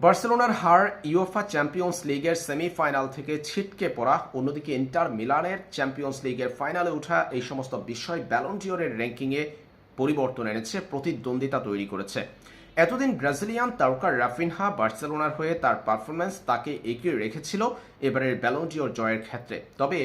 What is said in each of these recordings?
বার্সেলোনার হার UEFA champions লিগের semifinal থেকে ছিটকে পড়া, অন্যদিকে ইন্টার মিলানের চ্যাম্পিয়ন্স লিগের ফাইনালে ওঠা, এই সমস্ত বিষয় ব্যালন ডিওরের র্যাঙ্কিংয়ে পরিবর্তন এনেছে, প্রতিদ্বন্দ্বিতা তৈরি করেছে। এতদিন ব্রাজিলিয়ান তারকা রাফিনহা বার্সেলোনার হয়ে তার পারফরম্যান্স তাকে এগিয়ে রেখেছিল এবারের ব্যালন ডিওর জয়ের ক্ষেত্রে। তবে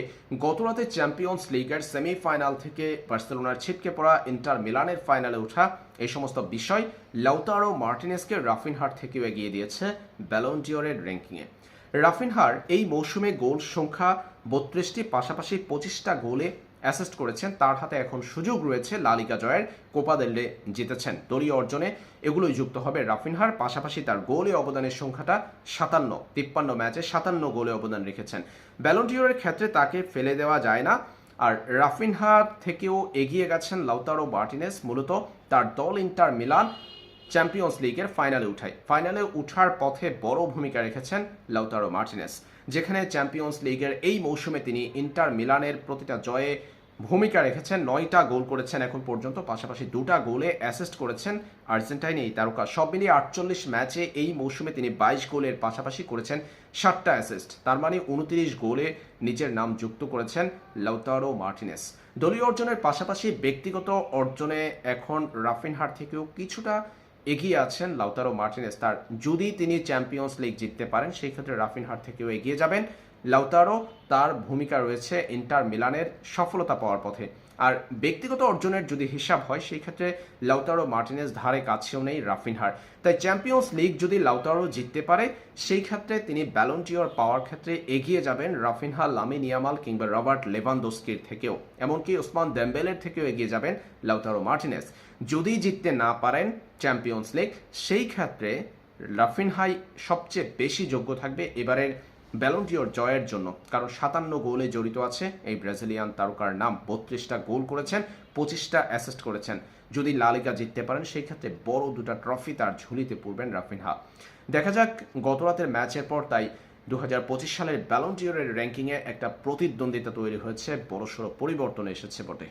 গতরাতে চ্যাম্পিয়ন্স লিগের সেমিফাইনাল থেকে বার্সেলোনার ছিটকে পড়া, ইন্টার মিলানের ফাইনালে ওঠা, এই সমস্ত বিষয় লাউতারো মার্টিনেজকে রাফিনহার থেকেও এগিয়ে দিয়েছে ব্যালন ডিওরের র্যাঙ্কিংয়ে। রাফিনহার এই মৌসুমে গোল সংখ্যা 32টি, পাশাপাশি 25টা গোলে অ্যাসিস্ট করেছেন। তার হাতে এখন সুযোগ রয়েছে লা লিগা জয়ের, কোপা দেল রে জিতেছেন, দলীয় অর্জনে এগুলোই যুক্ত হবে রাফিনহার। পাশাপাশি তার গোলে অবদানের সংখ্যাটা 53 ম্যাচে 57 গোলে অবদান রেখেছেন। ব্যালন ডিওরের ক্ষেত্রে তাকে ফেলে দেওয়া যায় না। আর রাফিনহার থেকেও এগিয়ে গেছেন লাউতারো মার্টিনেজ। মূলত তার দল ইন্টার মিলান চ্যাম্পিয়ন্স লিগের ফাইনালে উঠার পথে বড় ভূমিকা রেখেছেন লাউতারো মার্টিনেজ, যেখানে চ্যাম্পিয়ন্স লিগের এই মৌসুমে তিনি ইন্টার মিলানের প্রতিটা জয়ে ভূমিকা রেখেছেন। 9টা গোল করেছেন এখন পর্যন্ত, পাশাপাশি 2টা গোলে অ্যাসিস্ট করেছেন আর্জেন্টাইন এই তারকা। সব মিলিয়ে 48 ম্যাচে এই মৌসুমে তিনি 22 গোলের পাশাপাশি করেছেন 7টা অ্যাসিস্ট। তার মানে 29 গোলে নিজের নাম যুক্ত করেছেন লাউতারো মার্টিনেজ। দলীয় অর্জনের পাশাপাশি ব্যক্তিগত অর্জনে এখন রাফিনহার থেকেও কিছুটা এগিয়ে আছেন লাউতারো মার্টিনেজ। তার যদি তিনি চ্যাম্পিয়ন্স লিগ জিততে পারেন, সেই ক্ষেত্রে রাফিনহার থেকেও এগিয়ে যাবেন লাউতারো। তার ভূমিকা রয়েছে ইন্টার মিলানের সফলতা পাওয়ার পথে। আর ব্যক্তিগত অর্জনের যদি হিসাব হয়, সেই ক্ষেত্রে লাউতারো মার্টিনেজ ধারে কাছেও নেই রাফিনহার। তাই চ্যাম্পিয়ন্স লিগ যদি লাউতারো জিততে পারে, সেই ক্ষেত্রে তিনি ব্যালন ডিওর পাওয়ার ক্ষেত্রে এগিয়ে যাবেন রাফিনহা, লামিন ইয়ামাল কিংবা রবার্ট লেভানদোস্কির থেকেও, এমনকি ওসমান দেমবেলের থেকেও এগিয়ে যাবেন লাউতারো মার্টিনেজ। যদি জিততে না পারেন চ্যাম্পিয়ন্স লিগ, সেই ক্ষেত্রে রাফিনহাই সবচেয়ে বেশি যোগ্য থাকবে এবারের ব্যালন ডিওর জয়ের জন্য, কারণ 57 গোলে জড়িত আছে এই ব্রাজিলিয়ান তারকার নাম। 32টা গোল করেছেন, 25টা অ্যাসিস্ট করেছেন। যদি লা লিগা জিততে পারেন, সেই ক্ষেত্রে বড় 2টা ট্রফি তার ঝুলিতে পড়বেন রাফিনহা। দেখা যাক গতরাতের ম্যাচের পর, তাই 2025 সালের ব্যালন ডিওরের র্যাঙ্কিংয়ে একটা প্রতিদ্বন্দ্বিতা তৈরি হয়েছে, বড়সড় পরিবর্তন এসেছে বটে।